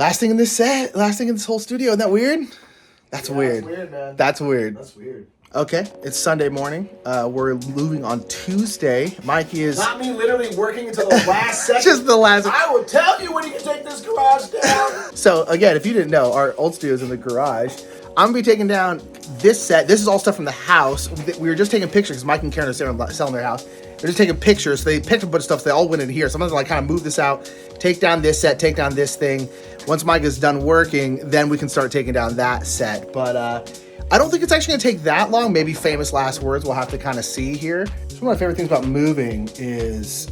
Last thing in this set, last thing in this whole studio. Isn't that weird? That's weird. That's weird, man. That's weird. That's weird. Okay, it's Sunday morning. We're moving on Tuesday. Mikey is... Not me literally working until the last second. Just the last... I will tell you when you can take this garage down. So, again, if you didn't know, our old studio's in the garage. I'm going to be taking down this set. This is all stuff from the house. We were just taking pictures because Mike and Karen are selling their house. They're just taking pictures. So they picked up a bunch of stuff. So they all went in here. So I'm going to like kind of move this out, take down this set, take down this thing. Once Mike is done working, then we can start taking down that set. But I don't think it's actually going to take that long. Maybe famous last words we'll have to kind of see here. So one of my favorite things about moving is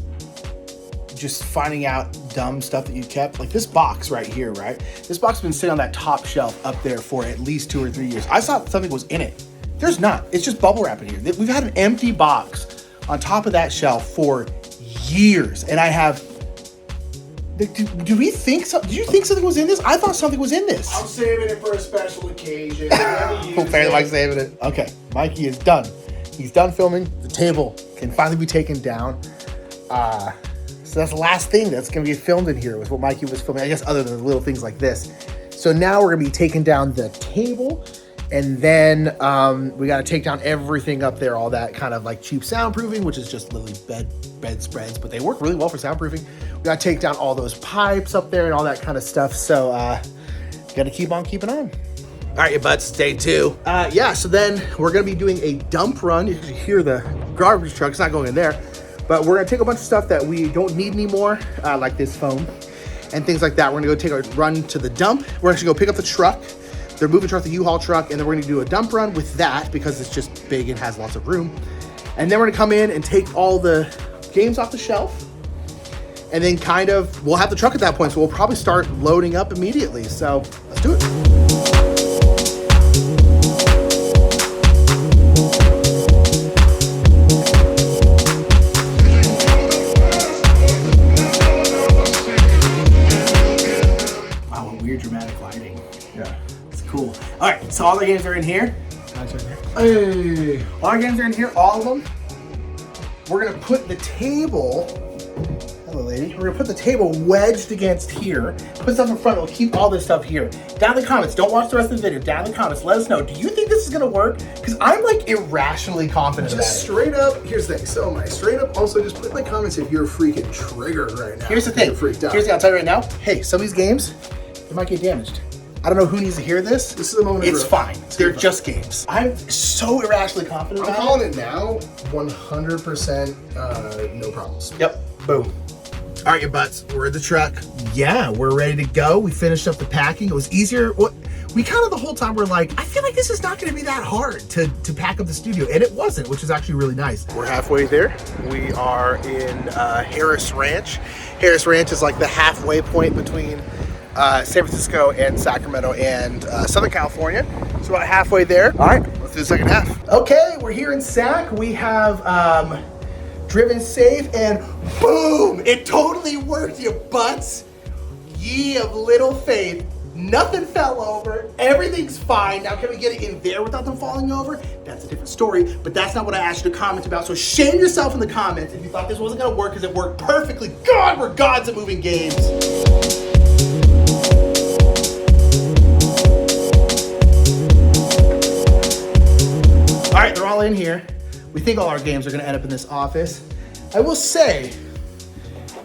just finding out dumb stuff that you kept. Like this box right here, right? This box has been sitting on that top shelf up there for at least 2 or 3 years. I thought something was in it. There's not. It's just bubble wrap in here. We've had an empty box on top of that shelf for years. And I have... Do we think so? Did you think something was in this? I thought something was in this. I'm saving it for a special occasion. Apparently Mike's saving it. Okay, Mikey is done. He's done filming. The table can finally be taken down. So that's the last thing that's going to be filmed in here was what Mikey was filming, I guess, other than little things like this. So now we're going to be taking down the table, and then we got to take down everything up there, all that kind of like cheap soundproofing, which is just literally bed spreads, but they work really well for soundproofing. We got to take down all those pipes up there and all that kind of stuff. So got to keep on keeping on. All right, you butts, day 2. So then we're going to be doing a dump run. You can hear the garbage truck. It's not going in there. But we're going to take a bunch of stuff that we don't need anymore, like this foam and things like that. We're going to go take a run to the dump. We're actually going to pick up the truck. They're moving truck, the U-Haul truck, and then we're going to do a dump run with that because it's just big and has lots of room. And then we're going to come in and take all the games off the shelf. And then we'll have the truck at that point, so we'll probably start loading up immediately. So let's do it. Dramatic lighting. Yeah. It's cool. All right, so all the games are in here. Hey. All our games are in here, all of them. We're gonna put the table, hello lady, we're gonna put the table wedged against here, put stuff in front, we'll keep all this stuff here. Down in the comments, don't watch the rest of the video, down in the comments, let us know, do you think this is gonna work? Because I'm like irrationally confident about it. Just straight up, here's the thing, so am I. Straight up, also just put in the comments if you're freaking triggered right now. Here's the thing, you're freaked out. I'll tell you right now, hey, some of these games, they might get damaged. I don't know who needs to hear this. This is the moment. It's fine. They're just games. I'm so irrationally confident about it. I'm calling it now, 100% no problems. Yep. Boom. All right, you butts. We're in the truck. Yeah, we're ready to go. We finished up the packing. It was easier. We kind of the whole time were like, I feel like this is not going to be that hard to pack up the studio, and it wasn't, which is actually really nice. We're halfway there. We are in Harris Ranch. Harris Ranch is like the halfway point between San Francisco and Sacramento and Southern California. So about halfway there. All right, let's do the second half. Okay, we're here in Sac. We have driven safe and boom, it totally worked, you butts. Ye of little faith. Nothing fell over, everything's fine. Now can we get it in there without them falling over? That's a different story, but that's not what I asked you to comment about. So shame yourself in the comments if you thought this wasn't gonna work, because it worked perfectly. God, we're gods at moving games. All right, they're all in here. We think all our games are gonna end up in this office. I will say,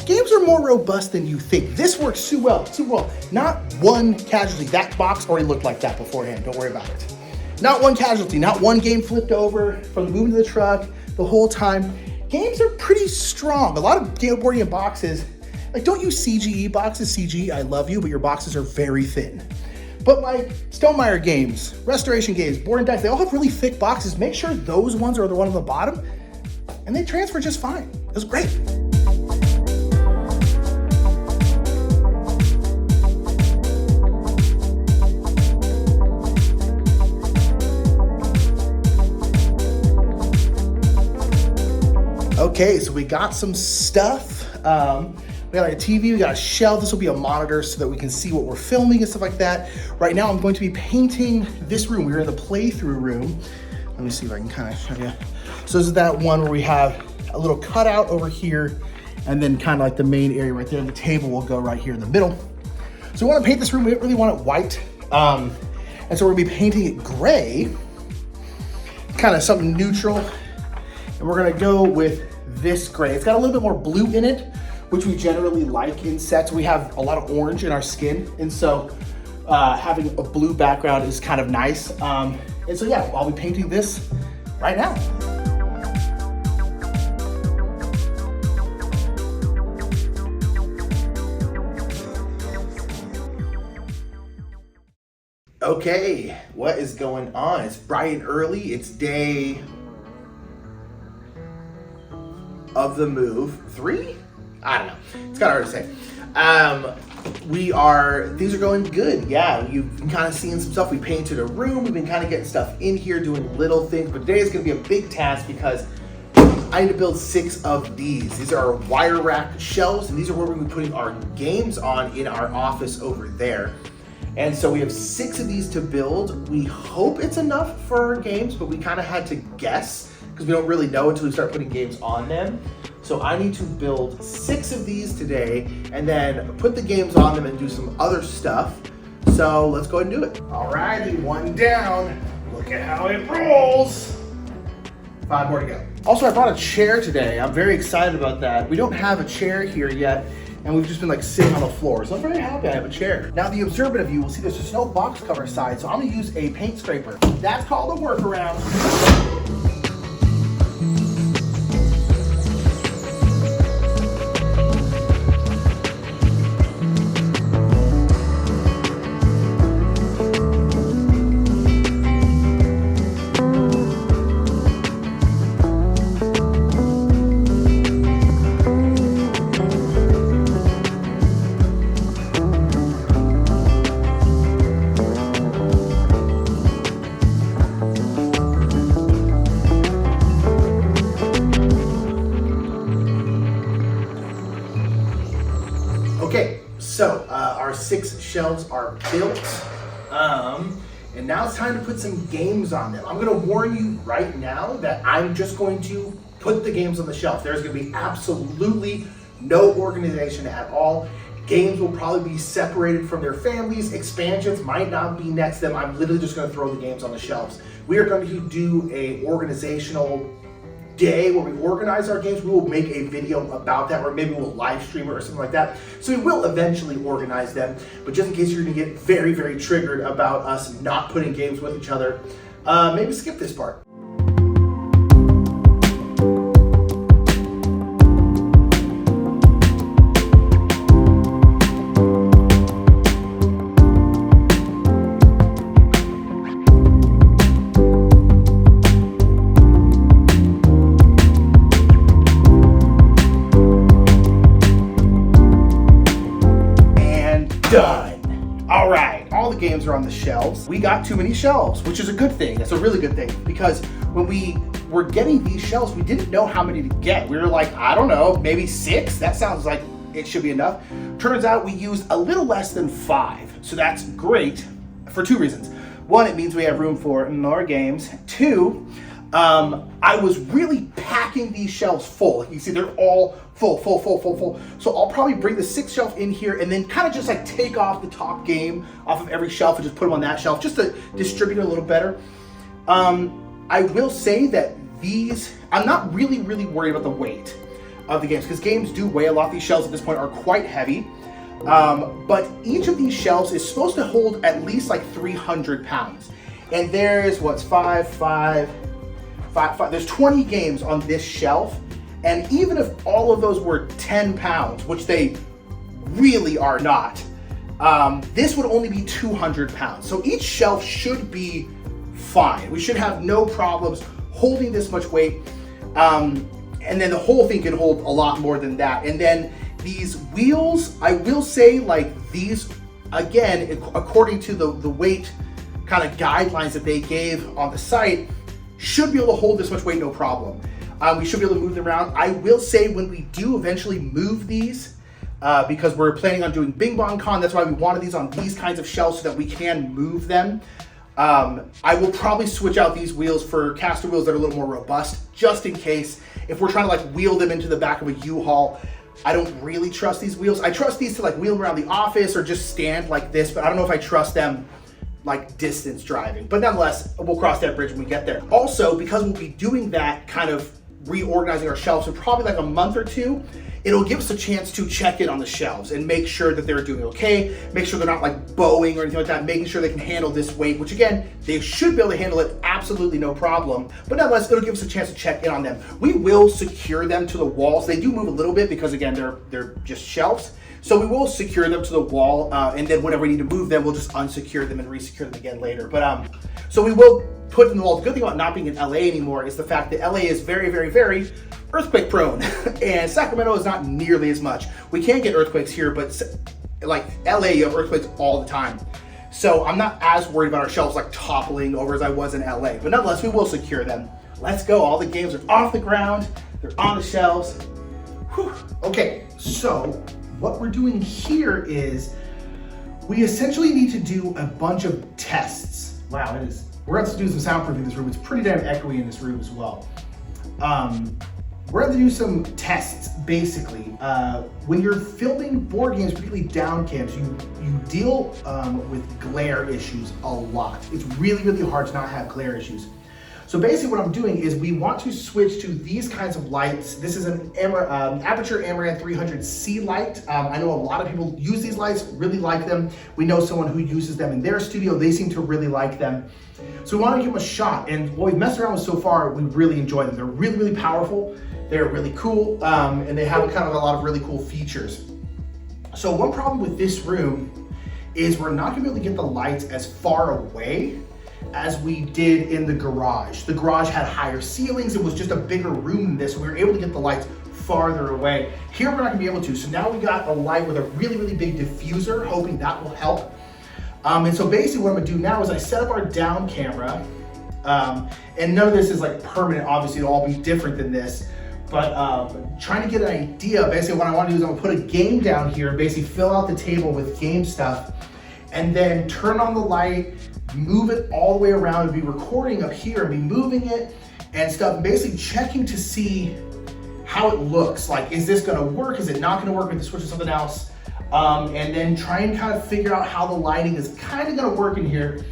games are more robust than you think. This works too well. Not one casualty. That box already looked like that beforehand, don't worry about it. Not one casualty, not one game flipped over from the moving to the truck the whole time. Games are pretty strong. A lot of board game boxes, like don't use CGE boxes. CGE, I love you, but your boxes are very thin. But like Stonemaier Games, Restoration Games, Board and Dice, they all have really thick boxes. Make sure those ones are the one on the bottom, and they transfer just fine. It was great. Okay, so we got some stuff. We got like a TV, we got a shelf. This will be a monitor so that we can see what we're filming and stuff like that. Right now, I'm going to be painting this room. We're in the playthrough room. Let me see if I can kind of show you. So this is that one where we have a little cutout over here, and then kind of like the main area right there. The table will go right here in the middle. So we want to paint this room. We didn't really want it white. And so we're gonna be painting it gray, kind of something neutral. And we're gonna go with this gray. It's got a little bit more blue in it, which we generally like in sets. We have a lot of orange in our skin. And so having a blue background is kind of nice. And so yeah, I'll be painting this right now. Okay, what is going on? It's bright and early. It's day of the move 3? I don't know. It's kind of hard to say. Things are going good. Yeah, you've been kind of seeing some stuff. We painted a room. We've been kind of getting stuff in here, doing little things. But today is going to be a big task because I need to build 6 of these. These are our wire rack shelves, and these are where we're going to be putting our games on in our office over there. And so we have 6 of these to build. We hope it's enough for our games, but we kind of had to guess because we don't really know until we start putting games on them. So I need to build 6 of these today and then put the games on them and do some other stuff. So let's go ahead and do it. Alrighty, 1 down. Look at how it rolls. 5 more to go. Also, I brought a chair today. I'm very excited about that. We don't have a chair here yet, and we've just been like sitting on the floor. So I'm very happy I have a chair. Now the observant of you will see there's no box cover side, so I'm gonna use a paint scraper. That's called a workaround. Okay, so our 6 shelves are built, and now it's time to put some games on them. I'm gonna warn you right now that I'm just going to put the games on the shelf. There's gonna be absolutely no organization at all. Games will probably be separated from their families. Expansions might not be next to them. I'm literally just gonna throw the games on the shelves. We are going to do a organizational day where we organize our games. We will make a video about that, or maybe we'll live stream it or something like that. So we will eventually organize them, but just in case you're gonna get very, very triggered about us not putting games with each other, maybe skip this part. Done. All right, all the games are on the shelves. We got too many shelves, which is a good thing. That's a really good thing, because when we were getting these shelves, we didn't know how many to get. We were like, I don't know, maybe 6? That sounds like it should be enough. Turns out we used a little less than 5. So that's great for 2 reasons. 1, it means we have room for more games. 2, I was really packing these shelves full. You see, they're all full. So I'll probably bring the 6th shelf in here and then kind of just like take off the top game off of every shelf and just put them on that shelf just to distribute a little better. I will say that these, I'm not really worried about the weight of the games, because games do weigh a lot. These shelves at this point are quite heavy. But each of these shelves is supposed to hold at least like 300 pounds. And there's what's 5. There's 20 games on this shelf. And even if all of those were 10 pounds, which they really are not, this would only be 200 pounds. So each shelf should be fine. We should have no problems holding this much weight. And then the whole thing can hold a lot more than that. And then these wheels, I will say, like these, again, according to the weight kind of guidelines that they gave on the site, should be able to hold this much weight, no problem. We should be able to move them around. I will say when we do eventually move these, because we're planning on doing Bing Bong Con, that's why we wanted these on these kinds of shelves so that we can move them. I will probably switch out these wheels for caster wheels that are a little more robust, just in case if we're trying to like wheel them into the back of a U-Haul. I don't really trust these wheels. I trust these to like wheel around the office or just stand like this, but I don't know if I trust them like distance driving. But nonetheless, we'll cross that bridge when we get there. Also, because we'll be doing that kind of reorganizing our shelves for probably like a month or two, it'll give us a chance to check in on the shelves and make sure that they're doing okay, make sure they're not like bowing or anything like that, making sure they can handle this weight, which again, they should be able to handle it absolutely no problem. But nonetheless, it'll give us a chance to check in on them. We will secure them to the walls. They do move a little bit because again, they're just shelves. So we will secure them to the wall, and then whenever we need to move them, we'll just unsecure them and resecure them again later. But so we will put them in the wall. The good thing about not being in LA anymore is the fact that LA is very, very, very earthquake prone, and Sacramento is not nearly as much. We can get earthquakes here, but like LA, you have earthquakes all the time. So I'm not as worried about our shelves like toppling over as I was in LA, but nonetheless, we will secure them. Let's go. All the games are off the ground. They're on the shelves. Whew. Okay, so what we're doing here is we essentially need to do a bunch of tests. Wow, it is. We're going to have to do some soundproofing in this room. It's pretty damn echoey in this room as well. We're going to do some tests, basically. When you're filming board games, particularly down cams, you deal with glare issues a lot. It's really, really hard to not have glare issues. So basically what I'm doing is we want to switch to these kinds of lights. This is an Aperture Amaran 300C light. I know a lot of people use these lights, really like them. We know someone who uses them in their studio. They seem to really like them. So we want to give them a shot. And what we've messed around with so far, we really enjoy them. They're really, really powerful. They're really cool. And they have kind of a lot of really cool features. So one problem with this room is we're not gonna be able to get the lights as far away as we did in the garage. The garage had higher ceilings. It was just a bigger room than this. So we were able to get the lights farther away. Here we're not gonna be able to. So now we got a light with a really, really big diffuser, hoping that will help. And so basically what I'm gonna do now is I set up our down camera, and none of this is like permanent, obviously it'll all be different than this, but trying to get an idea. Basically what I wanna do is I'm gonna put a game down here, basically fill out the table with game stuff, and then turn on the light, move it all the way around, and be recording up here and be moving it and stuff, and basically checking to see how it looks. Like, is this gonna work? Is it not gonna work? Maybe switch to something else. And then try and kind of figure out how the lighting is kind of gonna work in here.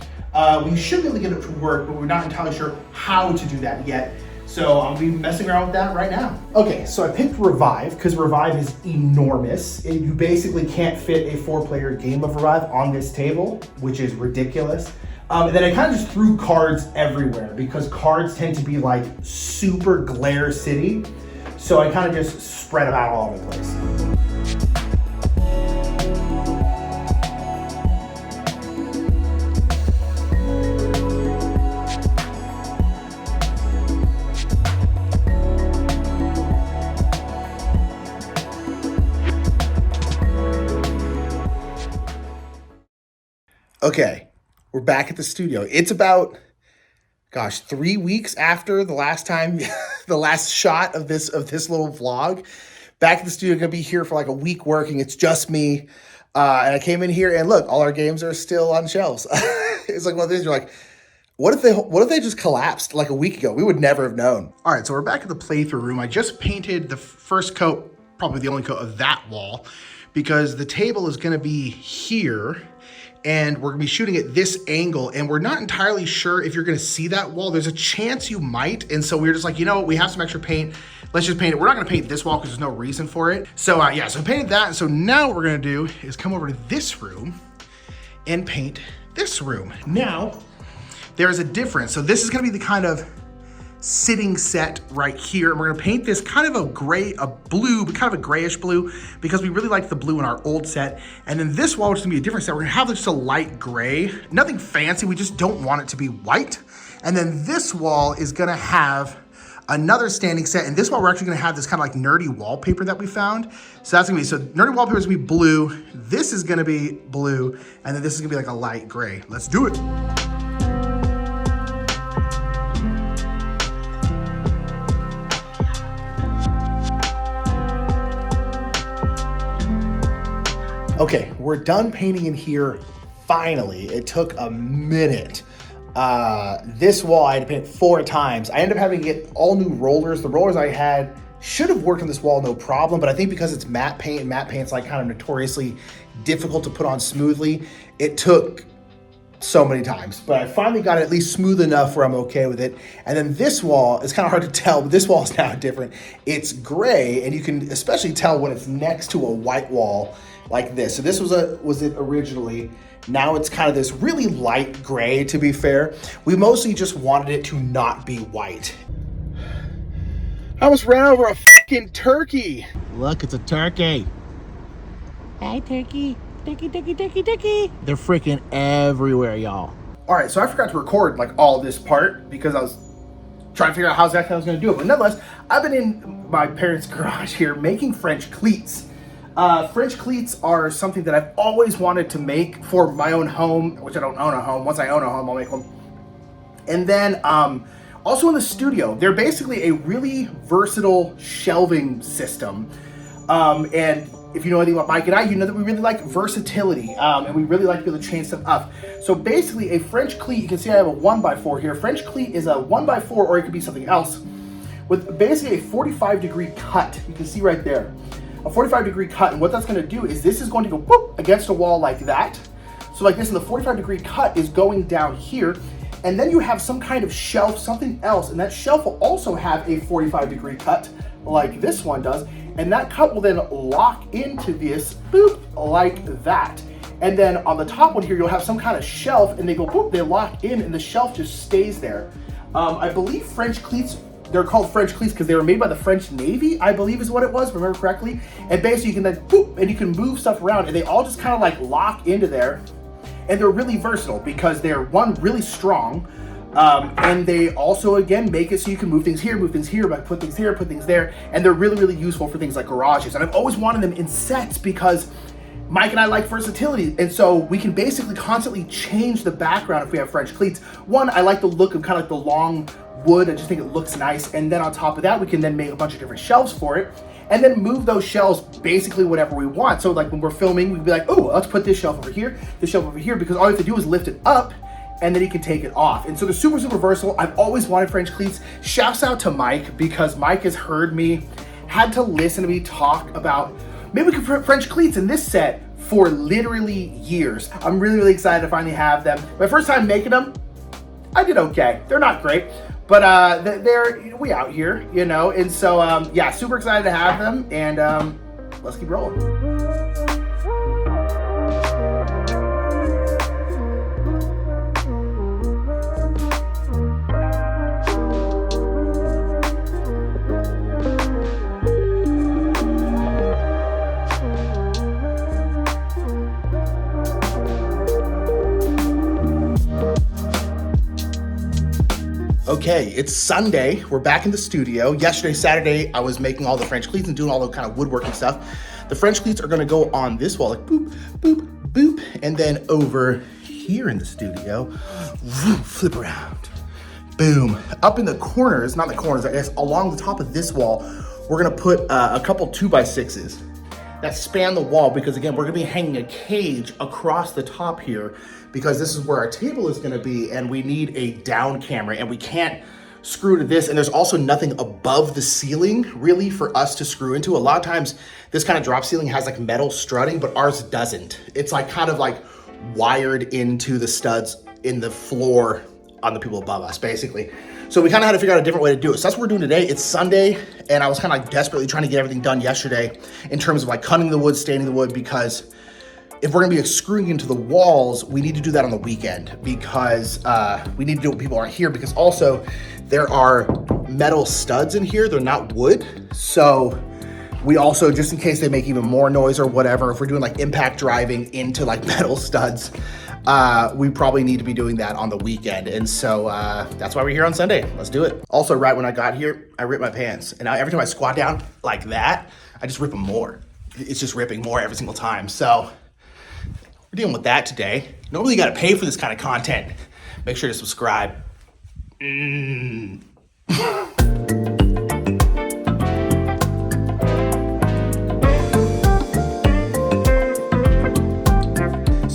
We should be able to get it to work, but we're not entirely sure how to do that yet. So I'm gonna be messing around with that right now. Okay, so I picked Revive because Revive is enormous. You basically can't fit a 4-player game of Revive on this table, which is ridiculous. And then I kind of just threw cards everywhere because cards tend to be like super glare city. So I kind of just spread them out all over the place. Okay, we're back at the studio. It's about, gosh, 3 weeks after the last time, the last shot of this little vlog. Back at the studio, gonna be here for like a week working. It's just me, and I came in here and look, all our games are still on shelves. It's like one of these. You're like, what if they just collapsed like a week ago? We would never have known. All right, so we're back at the playthrough room. I just painted the first coat, probably the only coat of that wall, because the table is gonna be here. And we're gonna be shooting at this angle, and we're not entirely sure if you're gonna see that wall. There's a chance you might, and so we were just like, you know what, we have some extra paint. Let's just paint it. We're not gonna paint this wall because there's no reason for it. So yeah, so I painted that, and so now what we're gonna do is come over to this room and paint this room. Now, there's a difference. So this is gonna be the kind of sitting set right here, and we're gonna paint this kind of a blue, but kind of a grayish blue, because we really like the blue in our old set. And then this wall, which is gonna be a different set, we're gonna have just a light gray, nothing fancy, we just don't want it to be white. And then this wall is gonna have another standing set, and this wall we're actually gonna have this kind of like nerdy wallpaper that we found. So that's gonna be, so nerdy wallpaper is gonna be blue, this is gonna be blue, and then this is gonna be like a light gray. Let's do it. Okay, we're done painting in here, finally. It took a minute. This wall I had to paint 4 times. I ended up having to get all new rollers. The rollers I had should have worked on this wall no problem, but I think because it's matte paint, and matte paint's like kind of notoriously difficult to put on smoothly, it took so many times, but I finally got it at least smooth enough where I'm okay with it. And then this wall, it's kind of hard to tell, but this wall is now different. It's gray, and you can especially tell when it's next to a white wall like this. So this was it originally. Now it's kind of this really light gray, to be fair. We mostly just wanted it to not be white. I almost ran over a fucking turkey. Look, it's a turkey. Hi, turkey. Turkey, turkey, turkey, turkey. They're freaking everywhere, y'all. All right, so I forgot to record like all this part because I was trying to figure out how exactly I was gonna do it. But nonetheless, I've been in my parents' garage here making French cleats. French cleats are something that I've always wanted to make for my own home, which I don't own a home. Once I own a home, I'll make one. And then also in the studio, they're basically a really versatile shelving system. And if you know anything about Mike and I, you know that we really like versatility, and we really like to be able to change stuff up. So basically a French cleat, you can see I have a 1x4 here. French cleat is a 1x4, or it could be something else, with basically a 45-degree cut. You can see right there, a 45-degree cut. And what that's gonna do is this is going to go whoop against a wall like that. So like this, and the 45-degree cut is going down here. And then you have some kind of shelf, something else, and that shelf will also have a 45-degree cut like this one does. And that cut will then lock into this, boop, like that. And then on the top one here, you'll have some kind of shelf, and they go, boop, they lock in, and the shelf just stays there. I believe French cleats, they're called French cleats because they were made by the French Navy, I believe is what it was, remember correctly. And basically you can then, boop, and you can move stuff around, and they all just kind of like lock into there. And they're really versatile because they're, one, really strong, and they also, again, make it so you can move things here, but put things here, put things there, and they're really, really useful for things like garages. And I've always wanted them in sets because Mike and I like versatility, and so we can basically constantly change the background if we have French cleats. One, I like the look of kind of like the long wood. I just think it looks nice. And then on top of that, we can then make a bunch of different shelves for it, and then move those shelves basically whatever we want. So like when we're filming, we'd be like, oh, let's put this shelf over here, this shelf over here, because all you have to do is lift it up, and then you can take it off. And so they're super, super versatile. I've always wanted French cleats. Shouts out to Mike, because Mike has heard me, had to listen to me talk about, maybe we could put French cleats in this set for literally years. I'm really, really excited to finally have them. My first time making them, I did okay. They're not great, but we out here, you know? And so, yeah, super excited to have them, and let's keep rolling. Okay, it's Sunday. We're back in the studio. Yesterday, Saturday, I was making all the French cleats and doing all the kind of woodworking stuff. The French cleats are gonna go on this wall, like boop, boop, boop. And then over here in the studio, flip around, boom. Up in the corners, not the corners, I guess, along the top of this wall, we're gonna put a couple 2x6s that span the wall, because again, we're gonna be hanging a cage across the top here, because this is where our table is gonna be, and we need a down camera, and we can't screw to this, and there's also nothing above the ceiling really for us to screw into. A lot of times this kind of drop ceiling has like metal strutting, but ours doesn't. It's like kind of like wired into the studs in the floor on the people above us, basically. So we kind of had to figure out a different way to do it. So that's what we're doing today. It's Sunday, and I was kind of like desperately trying to get everything done yesterday in terms of like cutting the wood, staining the wood, because if we're gonna be screwing into the walls, we need to do that on the weekend, because we need to do it when people aren't here, because also there are metal studs in here, they're not wood. So we also, just in case they make even more noise or whatever, if we're doing like impact driving into like metal studs, we probably need to be doing that on the weekend. And so that's why we're here on Sunday. Let's do it. Also, right when I got here, I ripped my pants. And now every time I squat down like that, I just rip them more. It's just ripping more every single time. So we're dealing with that today. Normally you gotta pay for this kind of content. Make sure to subscribe.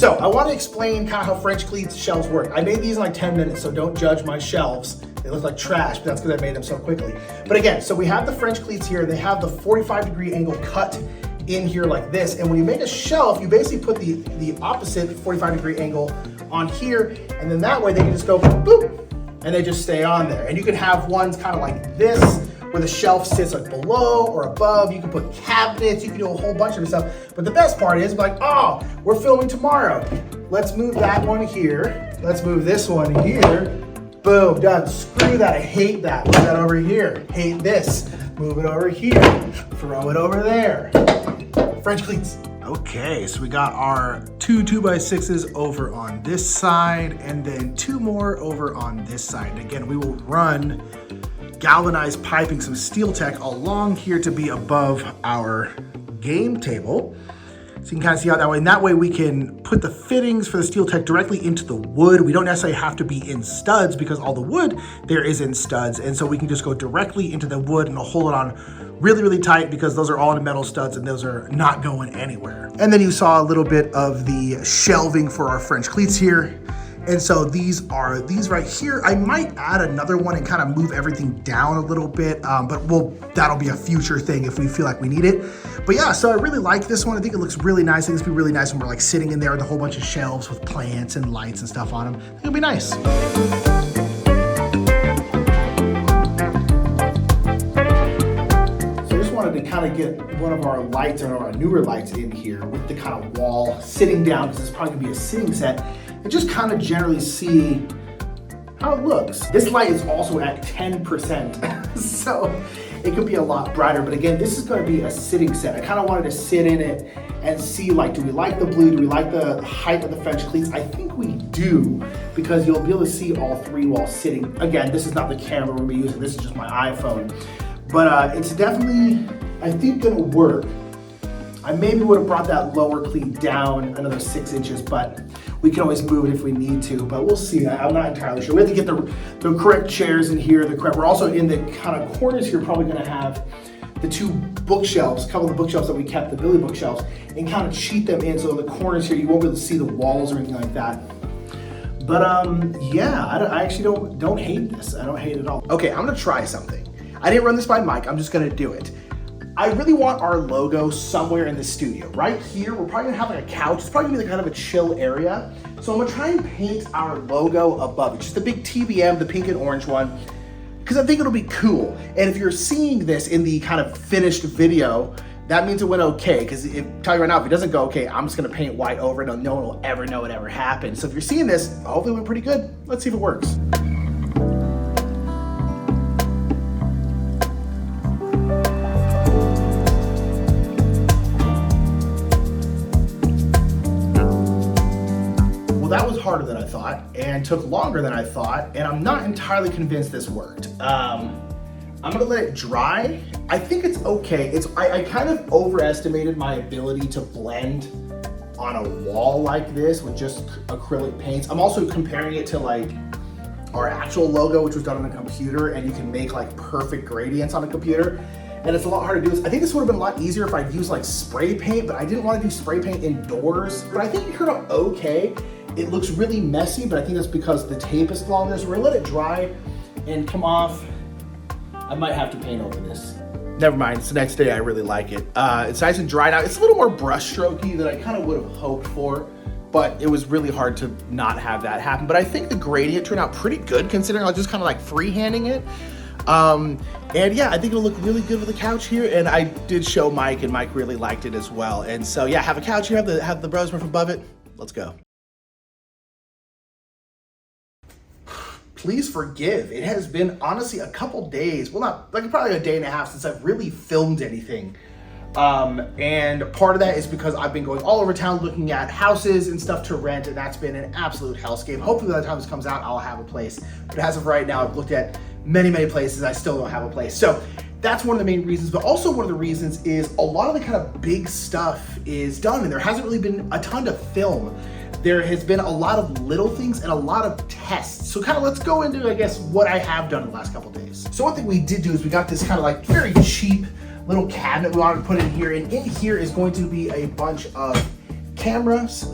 So I want to explain kind of how French cleats shelves work. I made these in like 10 minutes, so don't judge my shelves. They look like trash, but that's because I made them so quickly. But again, so we have the French cleats here. They have the 45-degree angle cut in here like this. And when you make a shelf, you basically put the opposite 45-degree angle on here. And then that way they can just go boop, and they just stay on there. And you can have ones kind of like this, where the shelf sits like below or above. You can put cabinets, you can do a whole bunch of stuff. But the best part is like, oh, we're filming tomorrow. Let's move that one here. Let's move this one here. Boom, done. Screw that, I hate that. Move that over here. Hate this. Move it over here. Throw it over there. French cleats. Okay, so we got our two 2x6s over on this side and then two more over on this side. And again, we will run galvanized piping, some steel tech along here to be above our game table. So you can kind of see how that way, and that way we can put the fittings for the steel tech directly into the wood. We don't necessarily have to be in studs because all the wood there is in studs. And so we can just go directly into the wood and hold it on really, really tight because those are all in metal studs and those are not going anywhere. And then you saw a little bit of the shelving for our French cleats here. And so these are these right here. I might add another one and kind of move everything down a little bit, but that'll be a future thing if we feel like we need it. But yeah, so I really like this one. I think it looks really nice. I think it's gonna be really nice when we're like sitting in there with a whole bunch of shelves with plants and lights and stuff on them. I think it'll be nice. So I just wanted to kind of get one of our lights or our newer lights in here with the kind of wall sitting down because it's probably gonna be a sitting set. And just kind of generally see how it looks. This light is also at 10%, so it could be a lot brighter. But again, this is going to be a sitting set. I kind of wanted to sit in it and see, like, do we like the blue? Do we like the height of the French cleats? I think we do, because you'll be able to see all three while sitting. Again, this is not the camera we're using. This is just my iPhone. But it's definitely, I think, going to work. I maybe would have brought that lower cleat down another 6 inches, but we can always move it if we need to, but we'll see. I'm not entirely sure. We have to get the correct chairs in here. We're also in the kind of corners here, probably gonna have the two bookshelves, a couple of the bookshelves that we kept, the Billy bookshelves, and kind of cheat them in. So in the corners here, you won't be able to see the walls or anything like that. But yeah, I actually don't hate this. I don't hate it at all. Okay, I'm gonna try something. I didn't run this by Mike, I'm just gonna do it. I really want our logo somewhere in the studio. Right here, we're probably gonna have like a couch. It's probably gonna be kind of a chill area. So I'm gonna try and paint our logo above it. Just the big TBM, the pink and orange one, because I think it'll be cool. And if you're seeing this in the kind of finished video, that means it went okay. Because tell you right now, if it doesn't go okay, I'm just gonna paint white over it and no one will ever know it ever happened. So if you're seeing this, hopefully it went pretty good. Let's see if it works. That was harder than I thought and took longer than I thought, and I'm not entirely convinced this worked. I'm gonna let it dry. I think it's okay. I kind of overestimated my ability to blend on a wall like this with just acrylic paints. I'm also comparing it to like our actual logo, which was done on a computer, and you can make like perfect gradients on a computer. And it's a lot harder to do this. I think this would have been a lot easier if I'd used like spray paint, but I didn't want to do spray paint indoors. But I think it turned out okay. It looks really messy, but I think that's because the tape is along there. So we're gonna let it dry and come off. I might have to paint over this. Never mind, it's the next day. I really like it. It's nice and dry now. It's a little more brush strokey than I kind of would have hoped for, but it was really hard to not have that happen. But I think the gradient turned out pretty good considering I was just kind of like freehanding it. And yeah, I think it'll look really good with the couch here. And I did show Mike, and Mike really liked it as well. And so yeah, have a couch here, have the Bros roof above it. Let's go. Please forgive. It has been honestly a couple days, well, not like probably a day and a half since I've really filmed anything. And part of that is because I've been going all over town looking at houses and stuff to rent, and that's been an absolute hellscape. Hopefully by the time this comes out, I'll have a place. But as of right now, I've looked at many, many places. I still don't have a place. So that's one of the main reasons, but also one of the reasons is a lot of the kind of big stuff is done, and there hasn't really been a ton to film. There has been a lot of little things and a lot of tests. So kind of let's go into, I guess, what I have done in the last couple of days. So one thing we did do is we got this kind of like very cheap little cabinet we wanted to put in here. And in here is going to be a bunch of cameras.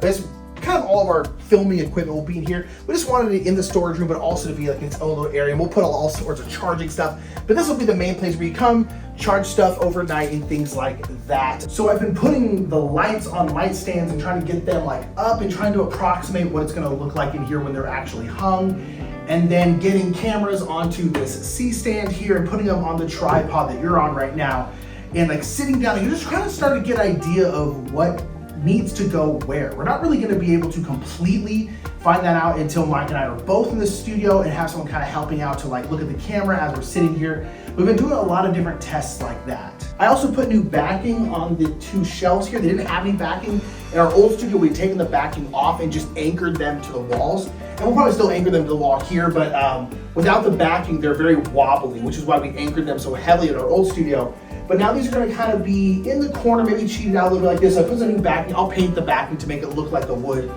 There's kind of all of our filming equipment will be in here. We just wanted it in the storage room, but also to be like in its own little area. And we'll put all sorts of charging stuff. But this will be the main place where you come, charge stuff overnight and things like that. So I've been putting the lights on light stands and trying to get them like up and trying to approximate what it's gonna look like in here when they're actually hung. And then getting cameras onto this C-stand here and putting them on the tripod that you're on right now. And like sitting down and you're just trying to start to get an idea of what needs to go where. We're not really gonna be able to completely find that out until Mike and I are both in the studio and have someone kind of helping out to like look at the camera as we're sitting here. We've been doing a lot of different tests like that. I also put new backing on the two shelves here. They didn't have any backing. In our old studio, we'd taken the backing off and just anchored them to the walls. And we'll probably still anchor them to the wall here, but without the backing, they're very wobbly, which is why we anchored them so heavily in our old studio. But now these are gonna kind of be in the corner, maybe cheated out a little bit like this. I put some new backing. I'll paint the backing to make it look like the wood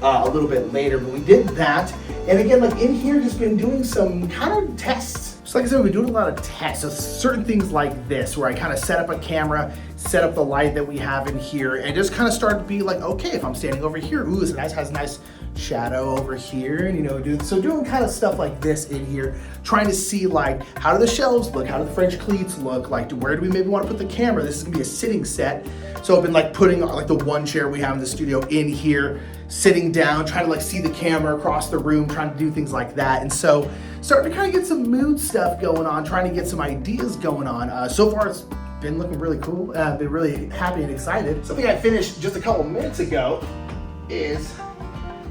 a little bit later, but we did that. And again, like in here, just been doing some kind of tests. So like I said, we've been doing a lot of tests. So certain things like this, where I kind of set up a camera, set up the light that we have in here, and just kind of started to be like, okay, if I'm standing over here, ooh, this has a nice shadow over here, and you know, doing kind of stuff like this in here, trying to see like, how do the shelves look? How do the French cleats look? Like, where do we maybe want to put the camera? This is gonna be a sitting set. So I've been like putting like the one chair we have in the studio in here, sitting down, trying to like see the camera across the room, trying to do things like that. And so starting to kind of get some mood stuff going on, trying to get some ideas going on. So far it's been looking really cool. Been really happy and excited. Something I finished just a couple minutes ago is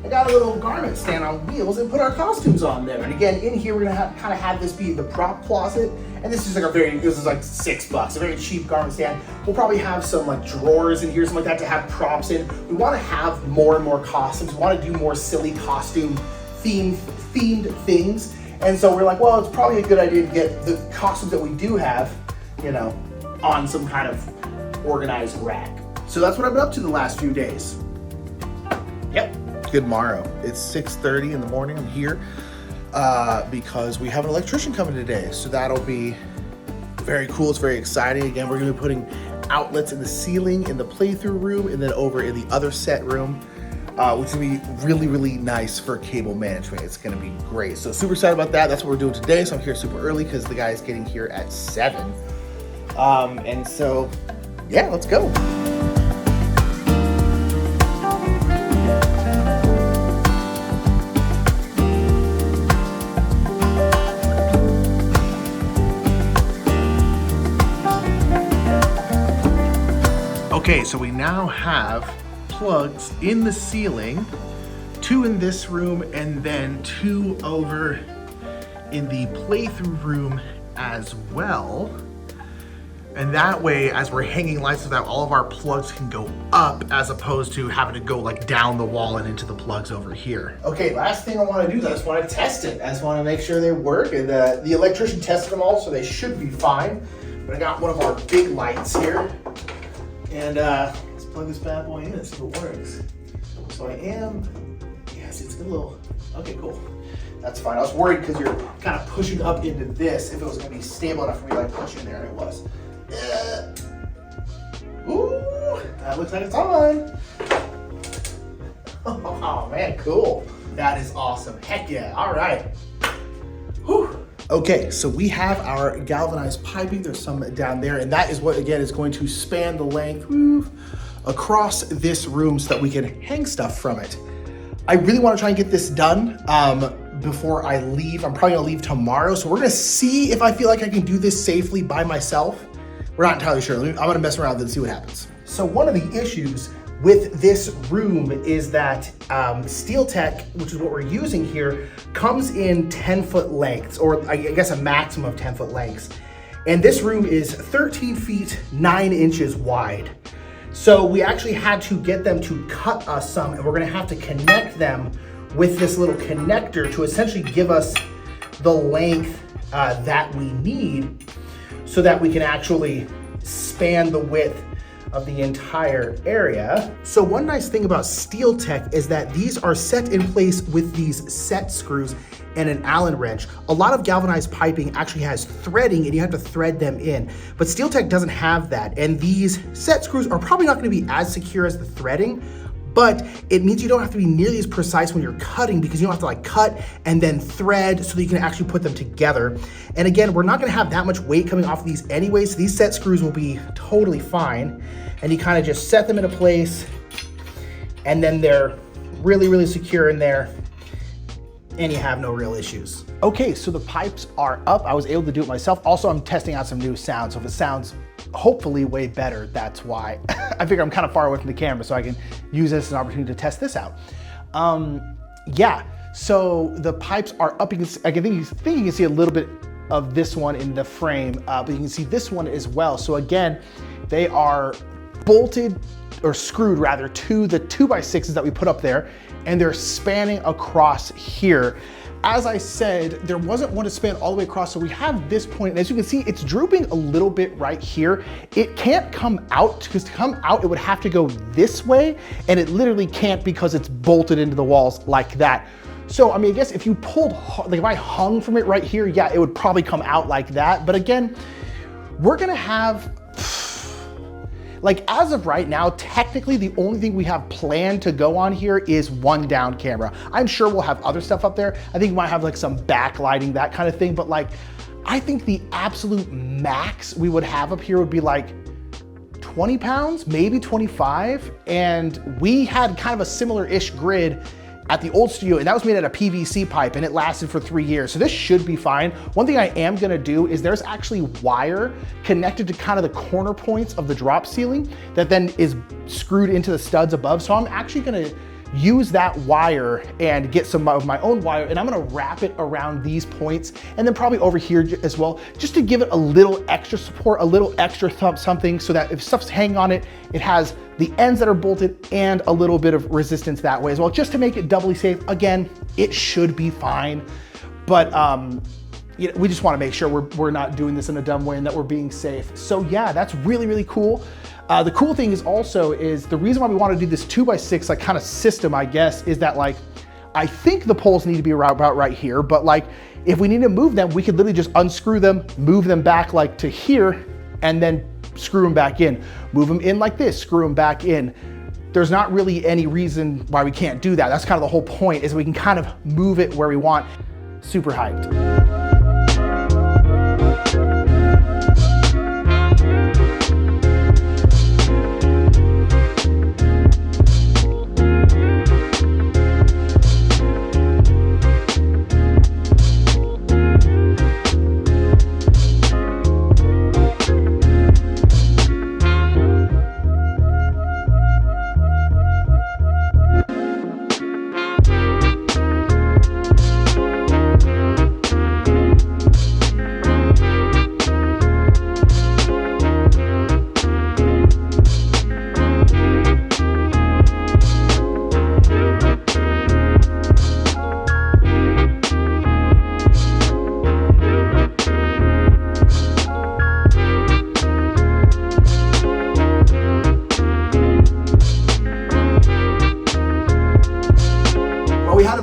I got a little garment stand on wheels and put our costumes on there. And again, in here we're gonna kind of have this be the prop closet. And this is like this is like $6, a very cheap garment stand. We'll probably have some like drawers in here, something like that to have props in. We wanna have more and more costumes. We wanna do more silly costume themed things. And so we're like, well, it's probably a good idea to get the costumes that we do have, you know, on some kind of organized rack. So that's what I've been up to the last few days. Yep. Good morrow. It's 6:30 in the morning. I'm here because we have an electrician coming today. So that'll be very cool. It's very exciting. Again, we're gonna be putting outlets in the ceiling in the playthrough room and then over in the other set room, which is gonna be really, really nice for cable management. It's gonna be great. So super excited about that. That's what we're doing today. So I'm here super early because the guy's getting here at 7. And so, yeah, let's go. Okay, so we now have plugs in the ceiling, 2 in this room, and then 2 over in the playthrough room as well. And that way, as we're hanging lights, so that all of our plugs can go up as opposed to having to go like down the wall and into the plugs over here. Okay, last thing I want to do is I just want to test it. I just want to make sure they work. And the electrician tested them all, so they should be fine. But I got one of our big lights here. And let's plug this bad boy in and see if it works. So yes, it's a little, okay, cool. That's fine. I was worried because you're kind of pushing up into this if it was going to be stable enough for me to like push in there, and it was. Ooh, that looks like it's on. Oh man, cool. That is awesome. Heck yeah. All right. Whew. Okay, so we have our galvanized piping. There's some down there, and that is what, again, is going to span the length across this room so that we can hang stuff from it. I really want to try and get this done before I leave. I'm probably gonna leave tomorrow, so we're gonna see if I feel like I can do this safely by myself. We're not entirely sure. I'm gonna mess around with it and see what happens. So one of the issues with this room is that Steel Tech, which is what we're using here, comes in 10-foot lengths, or I guess a maximum of 10-foot lengths. And this room is 13 feet, 9 inches wide. So we actually had to get them to cut us some, and we're gonna have to connect them with this little connector to essentially give us the length that we need so that we can actually span the width of the entire area. So one nice thing about Steel Tech is that these are set in place with these set screws and an Allen wrench. A lot of galvanized piping actually has threading and you have to thread them in, but Steel Tech doesn't have that. And these set screws are probably not gonna be as secure as the threading, but it means you don't have to be nearly as precise when you're cutting because you don't have to like cut and then thread so that you can actually put them together. And again, we're not gonna have that much weight coming off of these anyway, so these set screws will be totally fine. And you kind of just set them into place and then they're really, really secure in there and you have no real issues. Okay, so the pipes are up. I was able to do it myself. Also, I'm testing out some new sounds. So if it sounds hopefully way better, that's why. I figure I'm kind of far away from the camera so I can use this as an opportunity to test this out. Yeah, so the pipes are up. I think you can see a little bit of this one in the frame, but you can see this one as well. So again, they are bolted or screwed rather to the 2x6s that we put up there, and they're spanning across here. As I said, there wasn't one to span all the way across, so we have this point, and as you can see, it's drooping a little bit right here. It can't come out, because to come out, it would have to go this way, and it literally can't because it's bolted into the walls like that. So, I mean, I guess if you pulled, like if I hung from it right here, yeah, it would probably come out like that. But again, we're gonna have, like as of right now, technically the only thing we have planned to go on here is one down camera. I'm sure we'll have other stuff up there. I think we might have like some backlighting, that kind of thing. But like, I think the absolute max we would have up here would be like 20 pounds, maybe 25. And we had kind of a similar-ish grid at the old studio, and that was made out of PVC pipe, and it lasted for 3 years. So this should be fine. One thing I am gonna do is there's actually wire connected to kind of the corner points of the drop ceiling that then is screwed into the studs above. So I'm actually gonna use that wire and get some of my own wire, and I'm gonna wrap it around these points and then probably over here as well, just to give it a little extra support, a little extra something, so that if stuff's hanging on it, it has the ends that are bolted and a little bit of resistance that way as well, just to make it doubly safe. Again, it should be fine, but you know, we just wanna make sure we're not doing this in a dumb way and that we're being safe. So yeah, that's really, really cool. The cool thing is also the reason why we want to do this 2x6 like kind of system, I guess, is that like, I think the poles need to be about right here, but like if we need to move them, we could literally just unscrew them, move them back like to here, and then screw them back in. Move them in like this, screw them back in. There's not really any reason why we can't do that. That's kind of the whole point, is we can kind of move it where we want. Super hyped.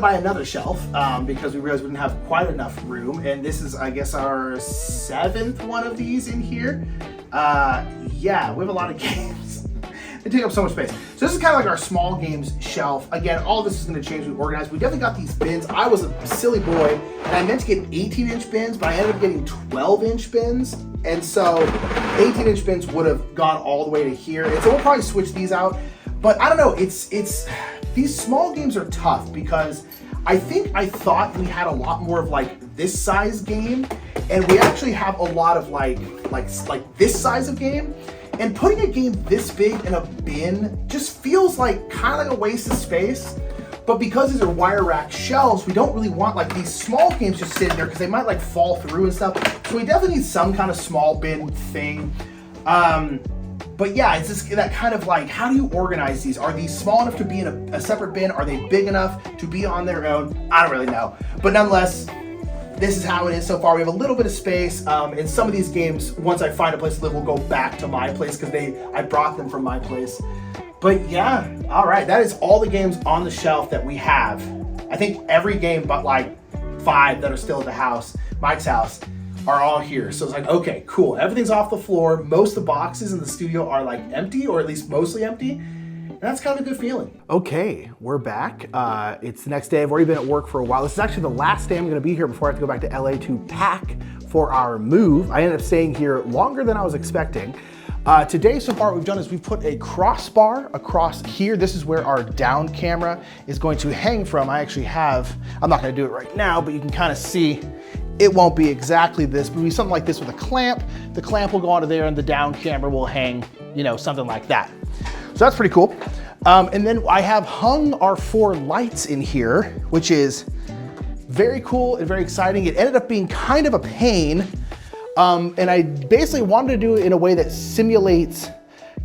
Buy another shelf because we realized we didn't have quite enough room, and this is, I guess, our 7th one of these in here. Yeah, we have a lot of games. They take up so much space. So this is kind of like our small games shelf. Again, all this is going to change when we organize. We definitely got these bins. I was a silly boy, and I meant to get 18-inch bins, but I ended up getting 12-inch bins. And so 18-inch bins would have gone all the way to here. And so we'll probably switch these out. But I don't know, it's these small games are tough because I thought we had a lot more of like this size game, and we actually have a lot of like this size of game. And putting a game this big in a bin just feels like kind of like a waste of space. But because these are wire rack shelves, we don't really want like these small games just sitting there because they might like fall through and stuff. So we definitely need some kind of small bin thing. But yeah, it's just that kind of like, how do you organize these? Are these small enough to be in a separate bin? Are they big enough to be on their own? I don't really know. But nonetheless, this is how it is so far. We have a little bit of space. In some of these games, once I find a place to live, we'll go back to my place because I brought them from my place. But yeah, all right, that is all the games on the shelf that we have. I think every game but like 5 that are still at the house, Mike's house, are all here. So it's like, okay, cool. Everything's off the floor. Most of the boxes in the studio are like empty, or at least mostly empty. And that's kind of a good feeling. Okay, we're back. It's the next day. I've already been at work for a while. This is actually the last day I'm gonna be here before I have to go back to LA to pack for our move. I ended up staying here longer than I was expecting. Today, so far, what we've done is we've put a crossbar across here. This is where our down camera is going to hang from. I actually have, I'm not gonna do it right now, but you can kind of see it won't be exactly this, but it'll be something like this with a clamp. The clamp will go onto there and the down camera will hang, you know, something like that. So that's pretty cool. And then I have hung our 4 lights in here, which is very cool and very exciting. It ended up being kind of a pain. And I basically wanted to do it in a way that simulates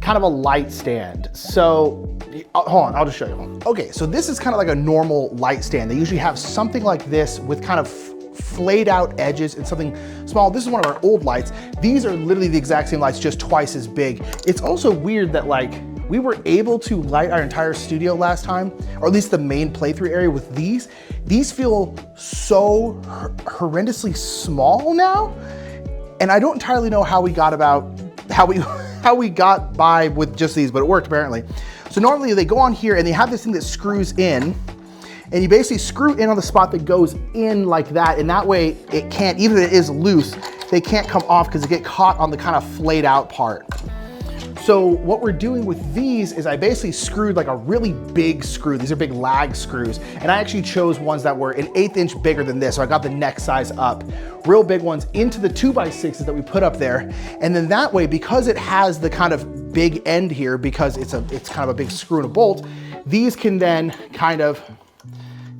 kind of a light stand. So, hold on, I'll just show you. Okay, so this is kind of like a normal light stand. They usually have something like this with kind of flayed out edges and something small. This is one of our old lights. These are literally the exact same lights, just twice as big. It's also weird that like, we were able to light our entire studio last time, or at least the main playthrough area with these. These feel so horrendously small now. And I don't entirely know how we got by with just these, but it worked apparently. So normally they go on here and they have this thing that screws in, and you basically screw in on the spot that goes in like that, and that way it can't, even if it is loose, they can't come off because they get caught on the kind of flayed out part. So what we're doing with these is I basically screwed like a really big screw. These are big lag screws. And I actually chose ones that were an 1/8 inch bigger than this. So I got the neck size up, real big ones into the 2x6s that we put up there. And then that way, because it has the kind of big end here, because it's kind of a big screw and a bolt, these can then kind of,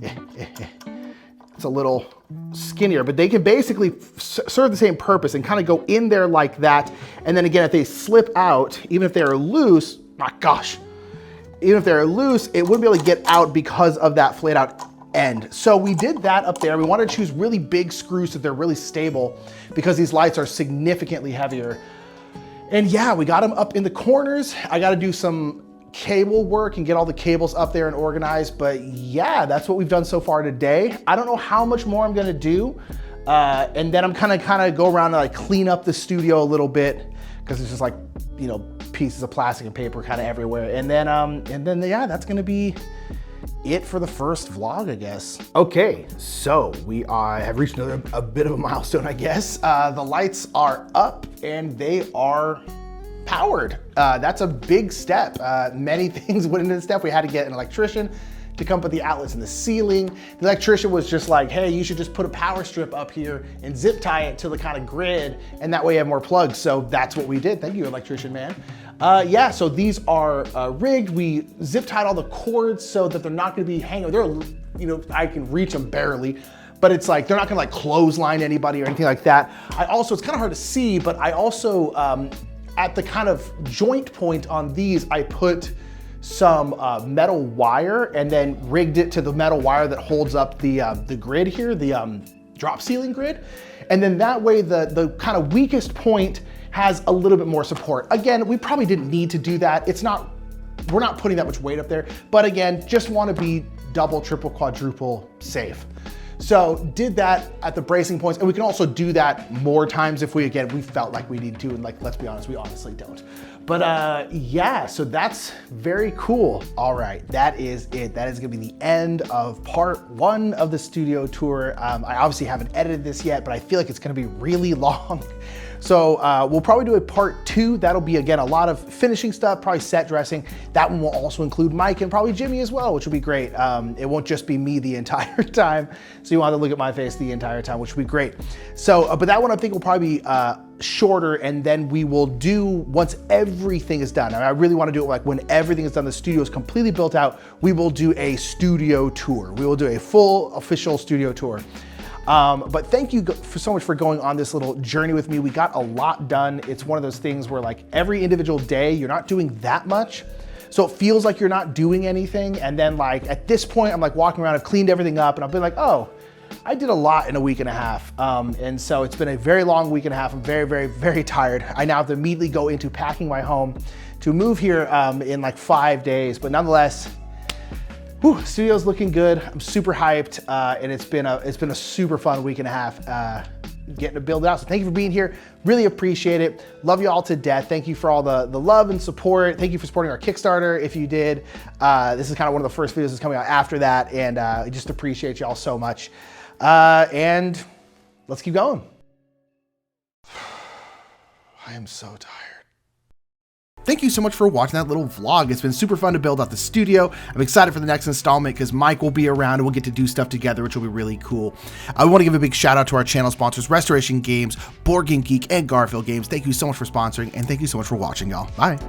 it's a little skinnier, but they can basically serve the same purpose and kind of go in there like that. And then again, if they slip out, even if they're loose, my gosh, even if they're loose, it wouldn't be able to get out because of that flayed out end. So we did that up there. We wanted to choose really big screws so they're really stable because these lights are significantly heavier. And yeah, we got them up in the corners. I got to do some cable work and get all the cables up there and organized, but yeah, that's what we've done so far today. I don't know how much more I'm gonna do, and then I'm kind of go around and like clean up the studio a little bit because it's just like, you know, pieces of plastic and paper kind of everywhere, and then yeah, that's gonna be it for the first vlog, I guess. Okay, so we have reached a bit of a milestone, I guess. The lights are up and they are powered. That's a big step. Many things went into the step. We had to get an electrician to come put the outlets in the ceiling. The electrician was just like, hey, you should just put a power strip up here and zip tie it to the kind of grid, and that way you have more plugs. So that's what we did. Thank you, electrician man. Yeah, so these are rigged. We zip tied all the cords so that they're not gonna be hanging. They're, you know, I can reach them barely, but it's like, they're not gonna like clothesline anybody or anything like that. It's kind of hard to see, but I also, at the kind of joint point on these, I put some metal wire and then rigged it to the metal wire that holds up the grid here, the drop ceiling grid. And then that way the kind of weakest point has a little bit more support. Again, we probably didn't need to do that. We're not putting that much weight up there, but again, just wanna be double, triple, quadruple safe. So did that at the bracing points, and we can also do that more times if we felt like we need to, and like, let's be honest, we honestly don't. But yeah, so that's very cool. All right, that is it. That is gonna be the end of part 1 of the studio tour. I obviously haven't edited this yet, but I feel like it's gonna be really long. So we'll probably do a part 2. That'll be, again, a lot of finishing stuff, probably set dressing. That one will also include Mike and probably Jimmy as well, which will be great. It won't just be me the entire time. So you want to look at my face the entire time, which will be great. So, but that one I think will probably be shorter, and then we will do once everything is done. I really want to do it like when everything is done, the studio is completely built out, we will do a studio tour. We will do a full official studio tour. But thank you so much for going on this little journey with me. We got a lot done. It's one of those things where like every individual day, you're not doing that much. So it feels like you're not doing anything. And then like at this point, I'm like walking around, I've cleaned everything up and I'll be like, oh, I did a lot in a week and a half. And so it's been a very long week and a half. I'm very, very, very tired. I now have to immediately go into packing my home to move here in like 5 days. But nonetheless, studio's looking good. I'm super hyped, and it's been a super fun week and a half getting to build it out. So thank you for being here. Really appreciate it. Love you all to death. Thank you for all the love and support. Thank you for supporting our Kickstarter if you did. This is kind of one of the first videos that's coming out after that, and I just appreciate you all so much. And let's keep going. I am so tired. Thank you so much for watching that little vlog. It's been super fun to build out the studio. I'm excited for the next installment because Mike will be around and we'll get to do stuff together, which will be really cool. I want to give a big shout out to our channel sponsors, Restoration Games, Board Game Geek, and Garphill Games. Thank you so much for sponsoring, and thank you so much for watching, y'all. Bye.